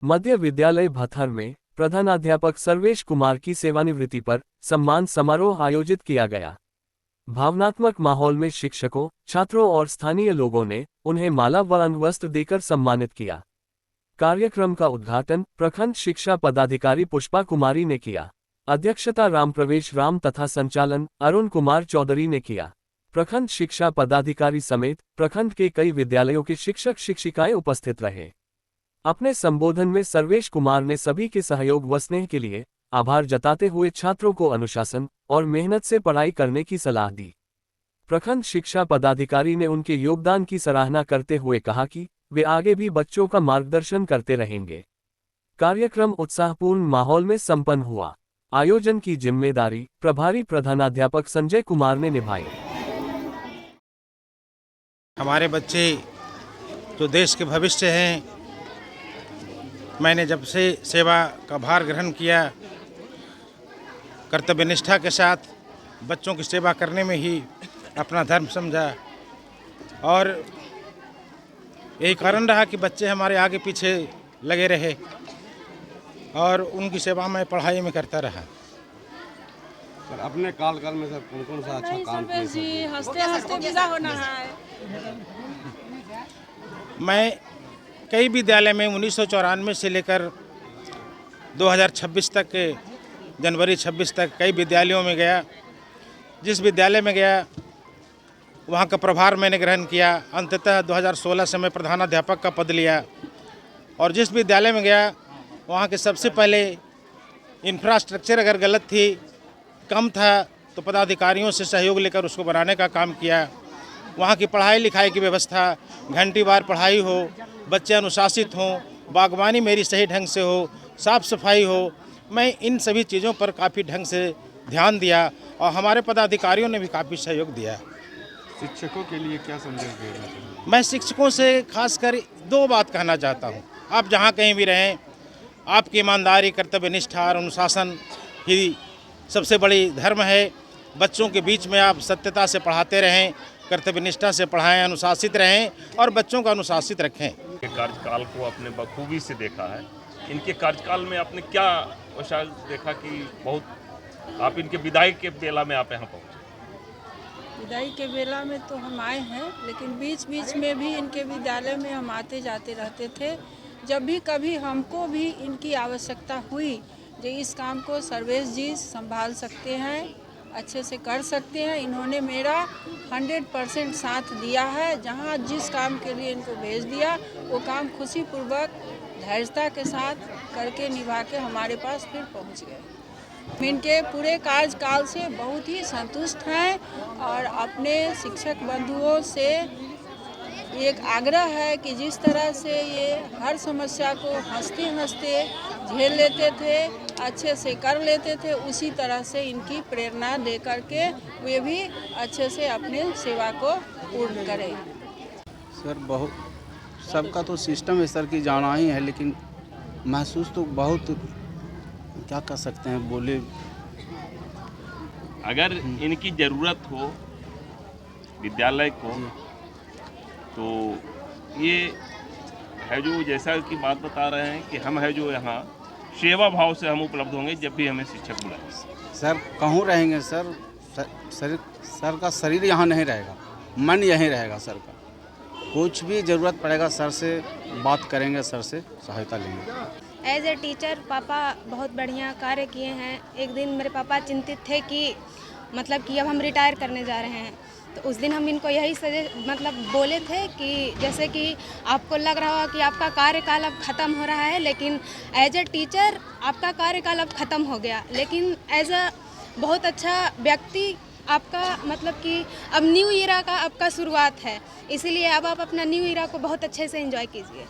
मध्य विद्यालय भथर में प्रधानाध्यापक सर्वेश कुमार की सेवानिवृत्ति पर सम्मान समारोह आयोजित किया गया। भावनात्मक माहौल में शिक्षकों, छात्रों और स्थानीय लोगों ने उन्हें माला व अंगवस्त्र देकर सम्मानित किया। कार्यक्रम का उद्घाटन प्रखंड शिक्षा पदाधिकारी पुष्पा कुमारी ने किया। अध्यक्षता रामप्रवेश राम तथा संचालन अरुण कुमार चौधरी ने किया। प्रखंड शिक्षा पदाधिकारी समेत प्रखंड के कई विद्यालयों के शिक्षक शिक्षिकाएं उपस्थित रहे। अपने संबोधन में सर्वेश कुमार ने सभी के सहयोग व स्नेह के लिए आभार जताते हुए छात्रों को अनुशासन और मेहनत से पढ़ाई करने की सलाह दी। प्रखंड शिक्षा पदाधिकारी ने उनके योगदान की सराहना करते हुए कहा कि वे आगे भी बच्चों का मार्गदर्शन करते रहेंगे। कार्यक्रम उत्साहपूर्ण माहौल में संपन्न हुआ। आयोजन की जिम्मेदारी प्रभारी प्रधानाध्यापक संजय कुमार ने निभाई। हमारे बच्चे जो देश के भविष्य हैं, मैंने जब से सेवा का भार ग्रहण किया, कर्तव्य निष्ठा के साथ बच्चों की सेवा करने में ही अपना धर्म समझा और यही कारण रहा कि बच्चे हमारे आगे पीछे लगे रहे और उनकी सेवा मैं पढ़ाई में करता रहा। सर, अपने काल में सर कौन सा अच्छा काम किया? जी, हंसते हंसते विदा होना है। मैं कई विद्यालय में 1994 से लेकर 2026 तक के जनवरी 26 तक कई विद्यालयों में गया। जिस विद्यालय में गया वहाँ का प्रभार मैंने ग्रहण किया। अंततः 2016 से मैं प्रधानाध्यापक का पद लिया और जिस विद्यालय में गया वहाँ के सबसे पहले इंफ्रास्ट्रक्चर अगर गलत थी, कम था, तो पदाधिकारियों से सहयोग लेकर उसको बनाने का काम किया। वहाँ की पढ़ाई लिखाई की व्यवस्था, घंटीवार पढ़ाई हो, बच्चे अनुशासित हों, बागवानी मेरी सही ढंग से हो, साफ़ सफाई हो, मैं इन सभी चीज़ों पर काफ़ी ढंग से ध्यान दिया और हमारे पदाधिकारियों ने भी काफ़ी सहयोग दिया। शिक्षकों के लिए क्या संदेश देना चाहिए? मैं शिक्षकों से खासकर दो बात कहना चाहता हूँ। आप जहाँ कहीं भी रहें, आपकी ईमानदारी, कर्तव्य निष्ठा और अनुशासन ही सबसे बड़ी धर्म है। बच्चों के बीच में आप सत्यता से पढ़ाते रहें, कर्तव्य निष्ठा से पढ़ाएं, अनुशासित रहें और बच्चों को अनुशासित रखें। कार्यकाल को आपने बखूबी से देखा है। इनके कार्यकाल में आपने क्या वैसा देखा कि बहुत आप इनके विदाई के बेला में आप यहाँ पहुँचे? विदाई के बेला में तो हम आए हैं, लेकिन बीच बीच में भी इनके विद्यालय में हम आते जाते रहते थे। जब भी कभी हमको भी इनकी आवश्यकता हुई जो इस काम को सर्वेश जी संभाल सकते हैं, अच्छे से कर सकते हैं, इन्होंने मेरा 100% साथ दिया है। जहाँ जिस काम के लिए इनको भेज दिया वो काम खुशीपूर्वक धैर्यता के साथ करके निभा के हमारे पास फिर पहुँच गए। इनके पूरे कार्यकाल से बहुत ही संतुष्ट हैं और अपने शिक्षक बंधुओं से एक आग्रह है कि जिस तरह से ये हर समस्या को हंसते हंसते झेल लेते थे, अच्छे से कर लेते थे, उसी तरह से इनकी प्रेरणा दे करके वे भी अच्छे से अपने सेवा को पूर्ण करें। सर, बहुत सबका तो सिस्टम है सर की जाना ही है, लेकिन महसूस तो बहुत क्या कर सकते हैं, बोले। अगर इनकी ज़रूरत हो विद्यालय को तो ये है जो जैसा कि बात बता रहे हैं कि हम है जो यहाँ सेवा भाव से हम उपलब्ध होंगे जब भी हमें शिक्षक बुलाएं। सर कहूँ रहेंगे सर, सर का शरीर यहाँ नहीं रहेगा, मन यहीं रहेगा सर का। कुछ भी ज़रूरत पड़ेगा सर से बात करेंगे, सर से सहायता लेंगे। एज ए टीचर पापा बहुत बढ़िया कार्य किए हैं। एक दिन मेरे पापा चिंतित थे कि मतलब कि अब हम रिटायर करने जा रहे हैं, तो उस दिन हम इनको यही बोले थे कि जैसे कि आपको लग रहा होगा कि आपका कार्यकाल अब ख़त्म हो रहा है, लेकिन एज ए टीचर आपका कार्यकाल अब ख़त्म हो गया, लेकिन एज अ बहुत अच्छा व्यक्ति आपका कि अब न्यू ईरा का आपका शुरुआत है, इसीलिए अब आप अपना न्यू ईरा को बहुत अच्छे से एंजॉय कीजिए।